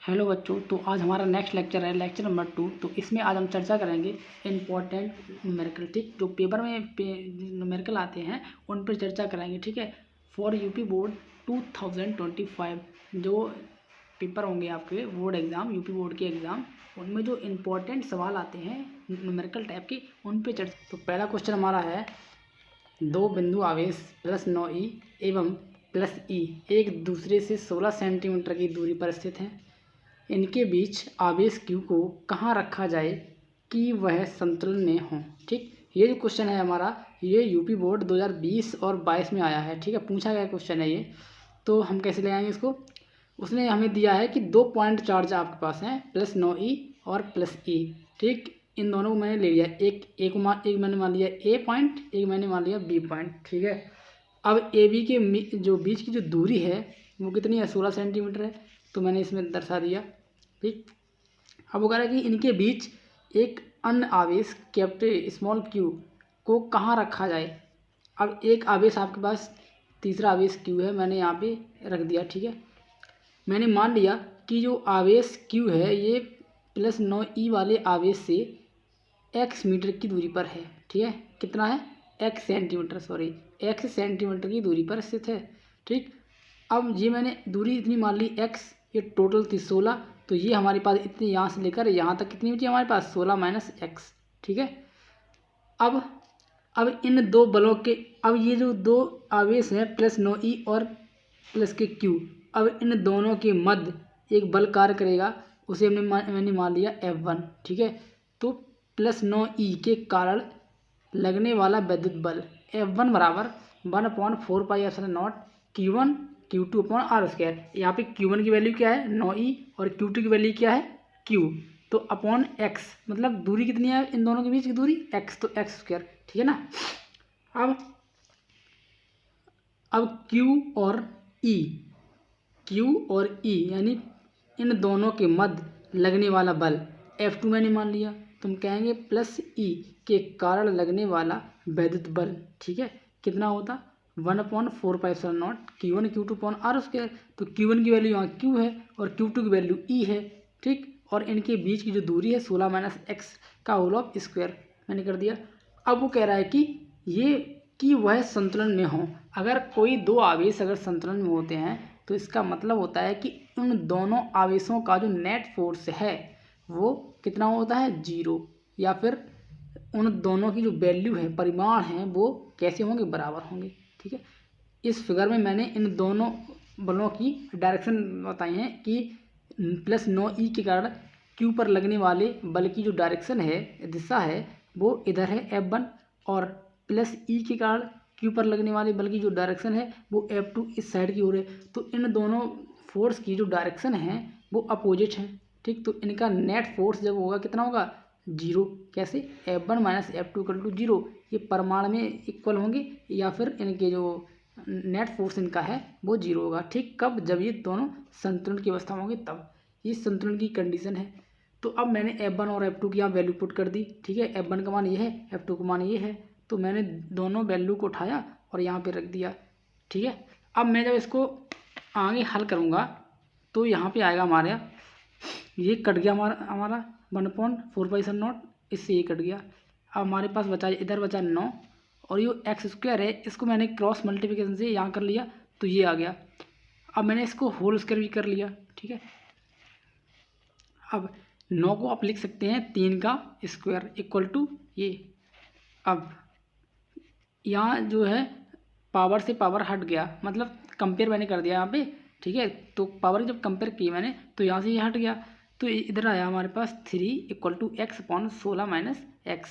Hello बच्चों, तो आज हमारा नेक्स्ट लेक्चर है लेक्चर नंबर 2। तो इसमें आज हम चर्चा करेंगे इम्पोर्टेंट न्यूमेरिकल। ठीक, जो पेपर में न्यूमेरिकल आते हैं उन पर चर्चा करेंगे। ठीक है, फॉर यूपी बोर्ड 2025 जो पेपर होंगे आपके बोर्ड एग्ज़ाम, यूपी बोर्ड के एग्ज़ाम, उनमें जो इम्पोर्टेंट सवाल आते हैं न्यूमेरिकल टाइप के उन पर चर्चा। तो पहला क्वेश्चन हमारा है, दो बिंदु आवेश +9e एवं +e एक दूसरे से 16 सेंटीमीटर की दूरी पर स्थित हैं। इनके बीच आवेश Q को कहाँ रखा जाए कि वह संतुलन में हो। ठीक, ये जो क्वेश्चन है हमारा, ये यूपी बोर्ड 2020 और 22 में आया है। ठीक है, पूछा गया क्वेश्चन है ये। तो हम कैसे ले आएंगे इसको? उसने हमें दिया है कि 2 पॉइंट चार्ज आपके पास हैं, +9e और +e। ठीक, इन दोनों को मैंने ले लिया, एक मैंने मान लिया A पॉइंट, एक मैंने मान लिया B पॉइंट। ठीक है, अब ए बी के जो बीच की जो दूरी है वो कितनी है? 16 सेंटीमीटर है। तो मैंने इसमें दर्शा दिया। ठीक, अब वो कह रहा है कि इनके बीच एक अन्य आवेश कैपिटल स्मॉल q को कहाँ रखा जाए। अब एक आवेश आपके पास, तीसरा आवेश q है, मैंने यहाँ पे रख दिया। ठीक है, मैंने मान लिया कि जो आवेश q है ये +9e वाले आवेश से x मीटर की दूरी पर है। ठीक है, कितना है? x सेंटीमीटर की दूरी पर स्थित है। ठीक, अब ये मैंने दूरी इतनी मान ली x, ये टोटल थी 16, तो ये हमारे पास इतनी यहाँ से लेकर यहाँ तक कितनी बची हमारे पास? 16 - x। ठीक है, अब इन दो बलों के, अब ये जो दो आवेश हैं +9e और +q, अब इन दोनों के मध्य एक बल कार्य करेगा, उसे मैंने मान लिया F1। ठीक है, तो +9e के कारण लगने वाला विद्युत बल F1 बराबर 1/4πε0 Q1 Q2/r²। यहाँ पे Q1 की वैल्यू क्या है? 9e, और Q2 की वैल्यू क्या है? Q। तो अपॉन x, मतलब दूरी कितनी है इन दोनों के बीच की दूरी? x, तो x²। ठीक है ना। अब Q और E यानी इन दोनों के मध्य लगने वाला बल F2 मैंने मान लिया। तुम कहेंगे +E के कारण लगने वाला वैद्युत बल, ठीक है, कितना होता? 1/4πε0 Q1 Q2/r²। तो Q1 की वैल्यू यहाँ Q है और Q2 की वैल्यू E है। ठीक, और इनके बीच की जो दूरी है 16 - x का होल ऑफ स्क्वायर मैंने कर दिया। अब वो कह रहा है कि वह संतुलन में हो। अगर कोई दो आवेश अगर संतुलन में होते हैं तो इसका मतलब होता है कि उन दोनों आवेशों का जो नेट फोर्स है वो कितना होता है? 0, या फिर उन दोनों की जो वैल्यू है, परिमाण हैं, वो कैसे होंगे? बराबर होंगे। ठीक है, इस फिगर में मैंने इन दोनों बलों की डायरेक्शन बताई है कि +9e के कारण Q पर लगने वाले बल की जो डायरेक्शन है, दिशा है, वो इधर है F1, और +E के कारण Q पर लगने वाले बल की जो डायरेक्शन है वो F2 इस साइड की ओर है। तो इन दोनों फोर्स की जो डायरेक्शन है वो अपोजिट है। ठीक, तो इनका नेट फोर्स जब होगा कितना होगा? 0। कैसे? F1 - F2 = 0। ये परिमाण में इक्वल होंगे, या फिर इनके जो नेट फोर्स इनका है वो 0 होगा। ठीक, कब? जब ये दोनों संतुलन की अवस्था में होंगे तब। ये संतुलन की कंडीशन है। तो अब मैंने F1 और F2 की यहाँ वैल्यू पुट कर दी। ठीक है, F1 का मान ये है, F2 का मान ये है, तो मैंने दोनों वैल्यू को उठाया और यहाँ पे रख दिया। ठीक है, अब मैं जब इसको आगे हल करूँगा तो यहाँ पे आएगा हमारे, ये कट गया हमारा 1/4πε0, इससे ये कट गया। अब हमारे पास बचा, इधर बचा 9, और ये x² है, इसको मैंने क्रॉस मल्टीप्लिकेशन से यहाँ कर लिया तो ये आ गया। अब मैंने इसको होल स्क्वायर भी कर लिया। ठीक है, अब 9 को आप लिख सकते हैं 3 का स्क्वायर = ये। अब यहाँ जो है पावर से पावर हट गया, मतलब कंपेयर मैंने कर दिया यहाँ पे। ठीक है, तो पावर जब कंपेयर की मैंने तो यहाँ से ये हट गया, तो इधर आया हमारे पास 3 = x/16 - x।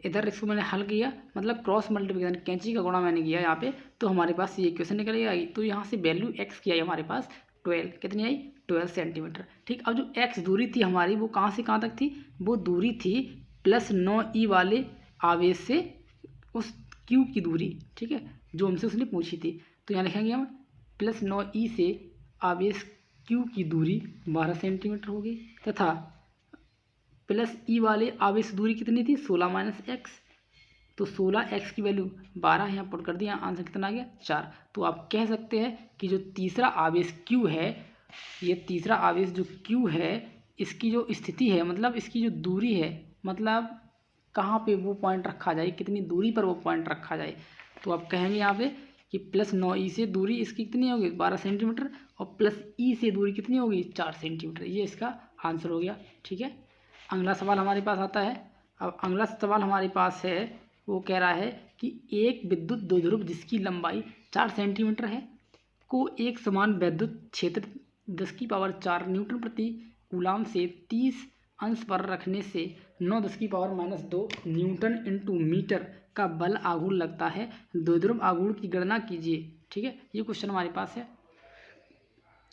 इधर इसको मैंने हल किया, मतलब क्रॉस मल्टीप्लिकेशन, कैंची का गुणा मैंने किया यहाँ पे, तो हमारे पास ये इक्वेशन निकल आई। तो यहाँ से वैल्यू x की आई हमारे पास 12, कितनी आई? 12 सेंटीमीटर। ठीक, अब जो x दूरी थी हमारी वो कहाँ से कहाँ तक थी? वो दूरी थी +9e वाले आवेश से उस Q की दूरी। ठीक है, जो हमसे उसने पूछी थी। तो यहाँ लिखेंगे हम +9e से आवेश Q की दूरी 12 सेंटीमीटर होगी, तथा +E वाले आवेश दूरी कितनी थी? 16 - x। तो 16x की वैल्यू 12 यहाँ पुट कर दिया, आंसर कितना आ गया? 4। तो आप कह सकते हैं कि जो तीसरा आवेश Q है ये तीसरा आवेश जो Q है, इसकी जो स्थिति है, मतलब इसकी जो दूरी है, मतलब कहाँ पे वो पॉइंट रखा जाए, कितनी दूरी पर वो पॉइंट रखा जाए, तो आप कहेंगे यहाँ पे कि +9e से दूरी इसकी कितनी होगी 12 सेंटीमीटर, और +e से दूरी कितनी होगी 4 सेंटीमीटर। ये इसका आंसर हो गया। ठीक है, अगला सवाल हमारे पास आता है। अब अगला सवाल हमारे पास है, वो कह रहा है कि एक विद्युत द्विध्रुव जिसकी लंबाई 4 सेंटीमीटर है को एक समान विद्युत क्षेत्र 10⁴ न्यूटन प्रति कूलाम से 30 अंश पर रखने से 9⁻⁻2 न्यूटन इंटू मीटर का बल आघूर्ण लगता है। द्विध्रुव आघूर्ण की गणना कीजिए। ठीक है, ये क्वेश्चन हमारे पास है।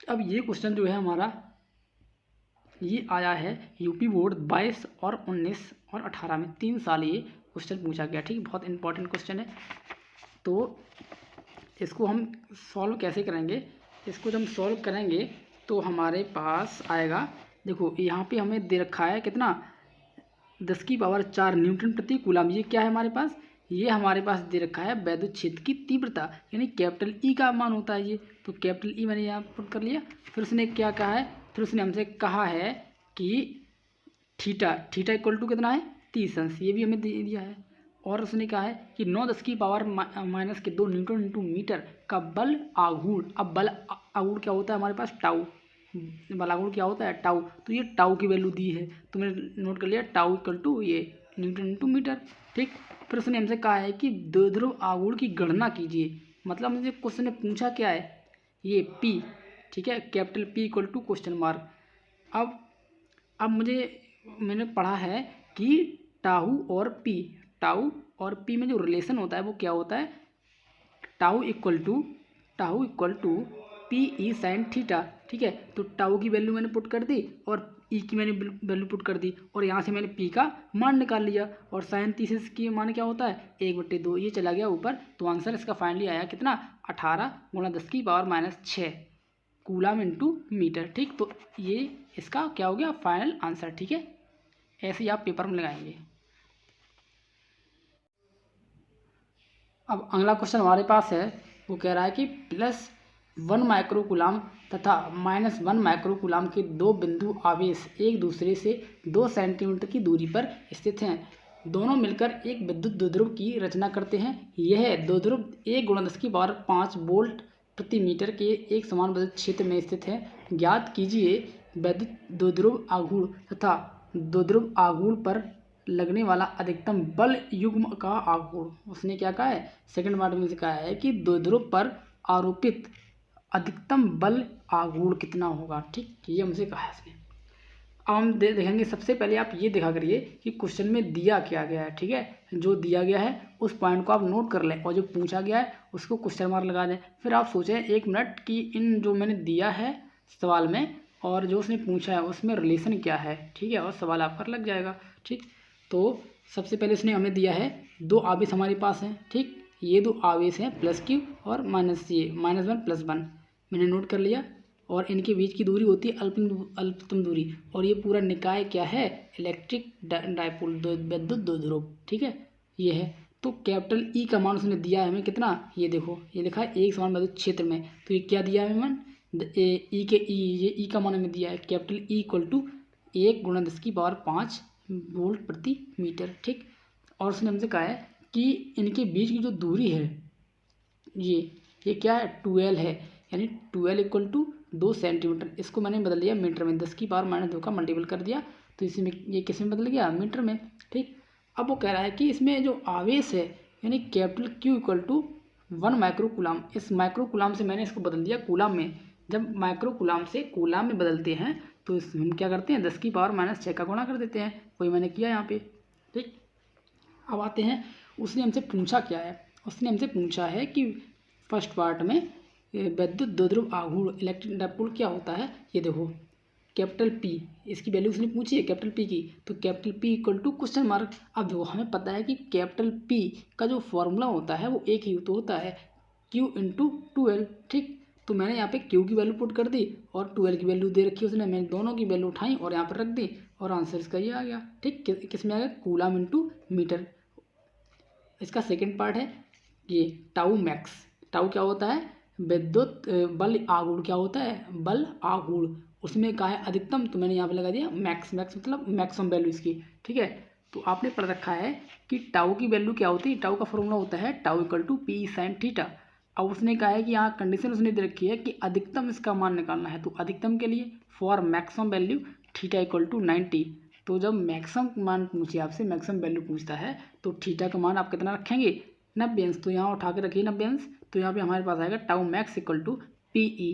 अब ये क्वेश्चन जो है हमारा, ये आया है यूपी बोर्ड 22 और 19 और 18 में 3 साल ये क्वेश्चन पूछा गया। ठीक है, बहुत इंपॉर्टेंट क्वेश्चन है। तो इसको हम सॉल्व कैसे करेंगे, इसको जब हम सॉल्व करेंगे तो हमारे पास आएगा, देखो यहाँ पे हमें दे रखा है कितना 10⁴ न्यूटन प्रति कूलाम। ये क्या है हमारे पास, ये हमारे पास दे रखा है वैद्युत क्षेत्र की तीव्रता, यानी कैपिटल ई का मान होता है ये। तो कैपिटल ई मैंने यहाँ पुट कर लिया। फिर उसने क्या कहा है, फिर उसने हमसे कहा है कि थीटा इक्वल टू कितना है 30 अंश, ये भी हमें दे दिया है। और उसने कहा है कि 9⁻⁻2 न्यूटन इंटू मीटर का बल आघूर्ण। अब बल आघूर्ण क्या होता है हमारे पास, टाउ। बल आघूर्ण क्या होता है, टाउ। तो ये टाउ की वैल्यू दी है, तो मैंने नोट कर लिया टाउ इक्वल टू ये न्यूटन इंटू मीटर। ठीक, फिर उसने हमसे कहा है कि द्विध्रुव आघूर्ण की गणना कीजिए। मतलब मुझे क्वेश्चन ने पूछा क्या है, ये पी। ठीक है, capital P equal to question mark. अब मैंने पढ़ा है कि टाउ और पी में जो रिलेशन होता है वो क्या होता है, tau equal to P E sine theta. ठीक है, तो टाउ की वैल्यू मैंने पुट कर दी और ई की मैंने वैल्यू पुट कर दी, और यहाँ से मैंने पी का मान निकाल लिया। और साइन 30 की मान क्या होता है 1/2, ये चला गया ऊपर। तो आंसर इसका फाइनली आया कितना 18 × 10⁻⁻6 कूलाम इंटू मीटर। ठीक, तो ये इसका क्या हो गया फाइनल आंसर। ठीक है, ऐसे ही आप पेपर में लगाएंगे। अब अगला क्वेश्चन हमारे पास है, वो कह रहा है कि +1 माइक्रोकूलाम तथा -1 माइक्रोकूलाम के दो बिंदु आवेश एक दूसरे से 2 सेंटीमीटर की दूरी पर स्थित हैं। दोनों मिलकर एक विद्युत द्विध्रुव की रचना करते हैं। यह द्विध्रुव 1 × 10⁵ वोल्ट प्रति मीटर के एक समान विद्युत क्षेत्र में स्थित है। ज्ञात कीजिए विद्युत द्विध्रुव आघूर्ण तथा द्विध्रुव आघूर्ण पर लगने वाला अधिकतम बल युग्म का आघूर्ण। उसने क्या कहा है, सेकंड पार्ट में से कहा है कि द्विध्रुव पर आरोपित अधिकतम बल आघूर्ण कितना होगा। ठीक, ये हमसे कहा है इसने। अब हम देखेंगे, सबसे पहले आप ये देखा करिए कि क्वेश्चन में दिया क्या गया है। ठीक है, जो दिया गया है उस पॉइंट को आप नोट कर लें, और जो पूछा गया है उसको क्वेश्चन मार्क लगा दें। फिर आप सोचें 1 मिनट कि इन जो मैंने दिया है सवाल में और जो उसने पूछा है उसमें रिलेशन क्या है। ठीक है, और सवाल आपका लग जाएगा। ठीक, तो सबसे पहले उसने हमें दिया है 2 आवेश हमारे पास हैं। ठीक, ये 2 आवेश हैं +Q और -1 +1 मैंने नोट कर लिया। और इनके बीच की दूरी होती है अल्पतम दूरी। और ये पूरा निकाय क्या है, इलेक्ट्रिक डायपोल, विद्युत द्विध्रुव। ठीक है, ये है। तो कैपिटल ई का मान उसने दिया है हमें कितना, ये देखो ये लिखा है एक समान विद्युत क्षेत्र में। तो ये क्या दिया है हमें मान, ये ई का मान हमें दिया है capital E equal to 1 × 10⁵ volt प्रति मीटर। ठीक, और उसने हमसे कहा है कि इनके बीच की जो दूरी है ये क्या है 12 है, यानी 12 इक्वल टू 2 सेंटीमीटर। इसको मैंने बदल दिया मीटर में, 10⁻⁻2 का मल्टीपल कर दिया, तो इसमें ये किस में बदल गया, मीटर में। ठीक, अब वो कह रहा है कि इसमें जो आवेश है यानी कैपिटल Q इक्वल टू 1 माइक्रोकूलाम। इस माइक्रोकूलाम से मैंने इसको बदल दिया कूलाम में। जब माइक्रोकूलाम से कूलाम में बदलते हैं तो हम क्या करते हैं 10⁻⁻6 का गुणा कर देते हैं, वही मैंने किया यहाँ पे। ठीक, अब आते हैं उसने हमसे पूछा क्या है, उसने हमसे पूछा है कि फर्स्ट पार्ट में विद्युत द्विध्रुव आघूर्ण इलेक्ट्रिक डायपोल क्या होता है। ये देखो कैपिटल P, इसकी वैल्यू उसने पूछी है कैपिटल P की, तो capital P equal to question mark. अब देखो हमें पता है कि कैपिटल P का जो फॉर्मूला होता है वो एक ही तो होता है Q × 12। ठीक, तो मैंने यहाँ पे Q की वैल्यू पुट कर दी और 12 की वैल्यू दे रखी है उसने, मैंने दोनों की वैल्यू उठाई और यहाँ पर रख दी और आंसर इसका ये आ गया। ठीक, किस में आ गया, कूलाम इंटू मीटर। इसका सेकेंड पार्ट है ये टाउ मैक्स। टाउ क्या होता है, विद्युत बल आघूर्ण क्या होता है, बल आघूर्ण, उसमें कहा है अधिकतम, तो मैंने यहाँ पे लगा दिया मैक्स, मैक्स मतलब मैक्सिमम वैल्यू इसकी, ठीक है। तो आपने पढ़ रखा है कि टाउ की वैल्यू क्या होती है, टाउ का फॉर्मूला होता है tau equal to P sine theta. अब उसने कहा है कि यहाँ कंडीशन उसने दे रखी है कि अधिकतम इसका मान निकालना है, तो अधिकतम के लिए for maximum value theta equal to 90। तो जब मैक्सिमम मान पूछे आपसे, मैक्सिमम वैल्यू पूछता है, तो थीटा का मान आप कितना रखेंगे, 90 अंश। तो यहाँ उठा के रखिए 90 अंश, तो यहाँ पे हमारे पास आएगा tau max equal to P E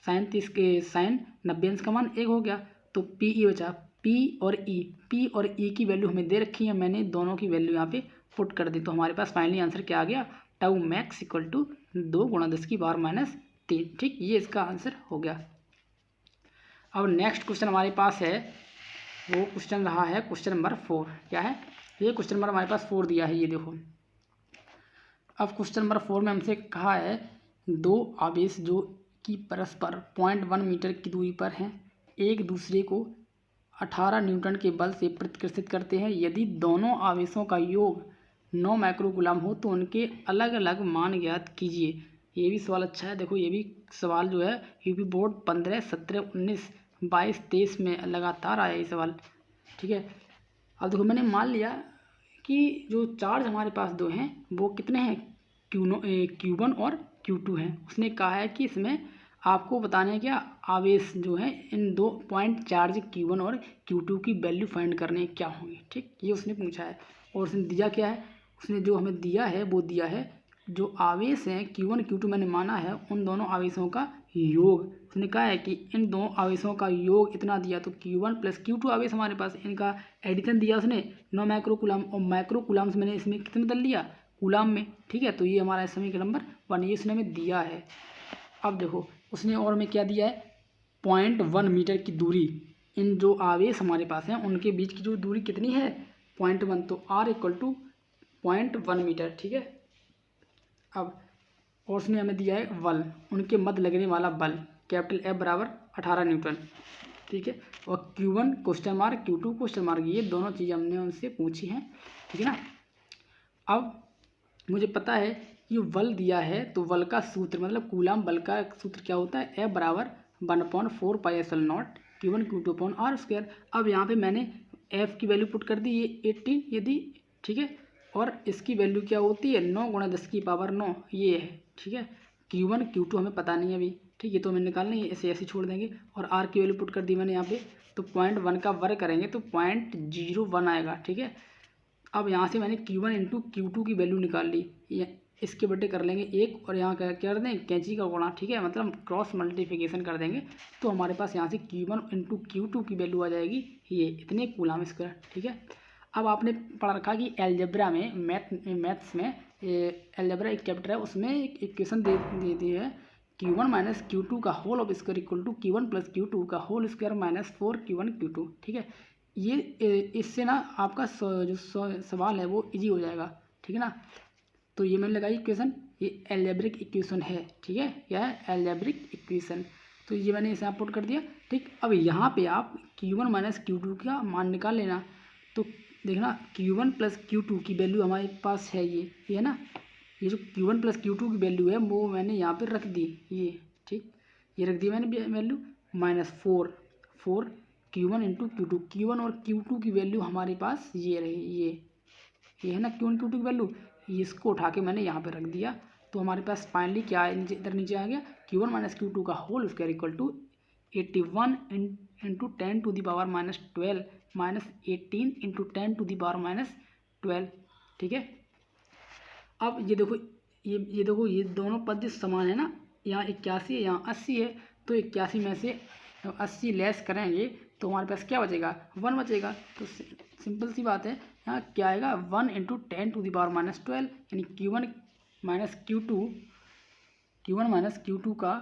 sine 30 के साइन 90 अंश का मान 1 हो गया, तो पी ई बचा, पी और ई की वैल्यू हमें दे रखी है, मैंने दोनों की वैल्यू यहाँ पे पुट कर दी। तो हमारे पास फाइनली आंसर क्या आ गया, टाउ मैक्स इक्वल टू 2 गुणा 10 की पावर माइनस 3, ठीक, ये इसका आंसर हो गया। अब नेक्स्ट क्वेश्चन हमारे पास है, वो क्वेश्चन रहा है क्वेश्चन नंबर 4। क्या है ये क्वेश्चन नंबर हमारे पास 4 दिया है, ये देखो। अब क्वेश्चन नंबर 4 में हमसे कहा है दो आवेश जो कि परस्पर 0.1 मीटर की दूरी पर हैं, एक दूसरे को 18 न्यूटन के बल से प्रतिकर्षित करते हैं। यदि दोनों आवेशों का योग 9 माइक्रोकूलम हो तो उनके अलग अलग मान ज्ञात कीजिए। ये भी सवाल अच्छा है, देखो ये भी सवाल जो है यूपी बोर्ड 15, 17, 19, 22, 23 में लगातार आया ये सवाल, ठीक है। अब देखो मैंने मान लिया कि जो चार्ज हमारे पास दो हैं वो कितने हैं, Q1 और Q2 हैं। उसने कहा है कि इसमें आपको बताने हैं क्या, आवेश जो है इन दो पॉइंट चार्ज Q1 और Q2 की वैल्यू फाइंड करने क्या होंगी, ठीक, ये उसने पूछा है। और उसने दिया क्या है, उसने जो हमें दिया है वो दिया है जो आवेश हैं Q1 Q2 मैंने माना है उन दोनों आवेशों का योग। उसने कहा है कि इन दो आवेशों का योग इतना दिया, तो Q1 प्लस Q2 आवेश हमारे पास, इनका एडिशन दिया उसने 9 माइक्रोकूलम, और माइक्रोकूलम्स मैंने इसमें कितने बदल लिया, कूलम में, ठीक है। तो ये हमारा समीकरण नंबर 1, ये उसने हमें दिया है। अब देखो उसने और हमें क्या दिया है, 0.1 मीटर की दूरी, इन जो आवेश हमारे पास हैं उनके बीच की जो दूरी कितनी है, 0.1, तो R इक्वल टू 0.1 मीटर, ठीक है। अब और उसने हमें दिया है बल, उनके मध्य लगने वाला बल कैपिटल F बराबर 18 न्यूटन, ठीक है। और Q1 question mark, Q2 question mark, ये दोनों चीज़ें हमने उनसे पूछी हैं, ठीक है ना। अब मुझे पता है कि बल दिया है, तो बल का सूत्र मतलब कूलम बल का सूत्र क्या होता है, F बराबर 1/4 pi epsilon not Q1 Q2 upon R square. अब यहाँ पे मैंने F की वैल्यू पुट कर दी, ये 18 ये दी, ठीक है। और इसकी वैल्यू क्या होती है, 9 गुणा 10 की पावर 9, ये है, ठीक है। Q1 Q2 हमें पता नहीं है अभी, ठीक है, तो हमें निकालना है, ऐसे ऐसे छोड़ देंगे। और R की वैल्यू पुट कर दी मैंने यहाँ पे, तो 0.1 का वर्ग करेंगे तो 0.01 आएगा, ठीक है। अब यहाँ से मैंने Q1 इंटू Q2 की वैल्यू निकाल ली, इसके बटे कर लेंगे 1, और यहाँ क्या कर दें, कैंची का गुणा, ठीक है, मतलब क्रॉस मल्टीप्लिकेशन कर देंगे, तो हमारे पास यहाँ से Q1 इंटू Q2 की वैल्यू आ जाएगी ये इतने कूलम स्क्वायर, ठीक है। अब आपने पढ़ रखा कि एलजेब्रा में मैथ्स में एलजेब्रा एक चैप्टर है, उसमें एक इक्वेशन दे दी है, Q1 माइनस Q2 का whole of square equal to Q1 plus Q2 का whole square minus 4 Q1 Q2, ठीक है। ये इससे ना आपका जो सवाल है वो इजी हो जाएगा, ठीक है ना। तो ये मैंने लगाई इक्वेशन, ये एल्जेब्रिक इक्वेशन है, ठीक है, क्या है, एल्जेब्रिक इक्वेशन। तो ये मैंने इसे पुट कर दिया, ठीक। अब यहाँ पे आप Q1 माइनस Q2 का मान निकाल लेना। तो देखना Q1 प्लस Q2 की वैल्यू हमारे पास है, ये है ना, ये जो Q1 प्लस Q2 की वैल्यू है वो मैंने यहाँ पर रख दी, ये ठीक, ये रख दी मैंने value, minus 4 Q1 into Q2, Q1 और Q2 की वैल्यू हमारे पास ये रही, ये है ना Q1 Q2 की वैल्यू, इसको उठा के मैंने यहाँ पे रख दिया। तो हमारे पास फाइनली क्या है, इधर नीचे आ गया Q1 माइनस Q2 का whole square equal to 81 into 10 to the power minus 12 minus 18 into 10 to the power minus 12, ठीक है। अब ये देखो, ये देखो, ये दोनों पद जो समान है ना, यहाँ 81 है, यहाँ 80 है, तो 81 में से 80 लेस करेंगे तो हमारे पास क्या बचेगा, 1 बचेगा। तो सिंपल सी बात है, यहाँ क्या आएगा, 1 into 10 to the power minus 12, यानी Q1 माइनस Q2 का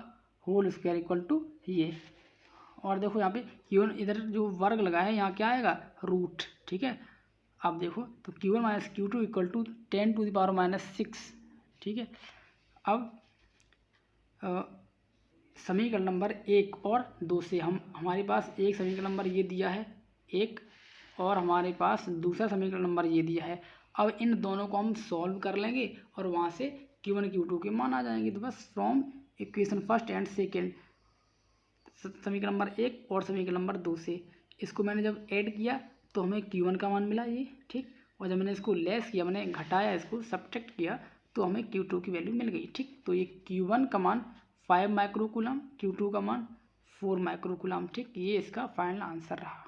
होल स्क्वायर इक्वल टू ये। और देखो यहाँ पे Q1 इधर जो वर्ग लगा है, यहाँ क्या आएगा, रूट, ठीक है। अब देखो तो Q1 minus Q2 equal to 10 to the power minus 6, ठीक है। अब समीकरण नंबर 1 और 2 से हमारे पास एक समीकरण नंबर ये दिया है 1, और हमारे पास दूसरा समीकरण नंबर ये दिया है। अब इन दोनों को हम सॉल्व कर लेंगे और वहाँ से Q1 Q2 के मान आ जाएंगे। तो बस from equation first and second, समीकरण नंबर 1 और समीकरण नंबर 2 से। इसको मैंने जब ऐड किया तो हमें Q1 का मान मिला ये, ठीक। और जब मैंने इसको लेस किया, मैंने घटाया, इसको सब्ट्रैक्ट किया, तो हमें Q2 की वैल्यू मिल गई, ठीक। तो ये Q1 का मान 5 माइक्रो कूलम, Q2 का मान 4 माइक्रो कूलम, ठीक। ये इसका फाइनल आंसर रहा।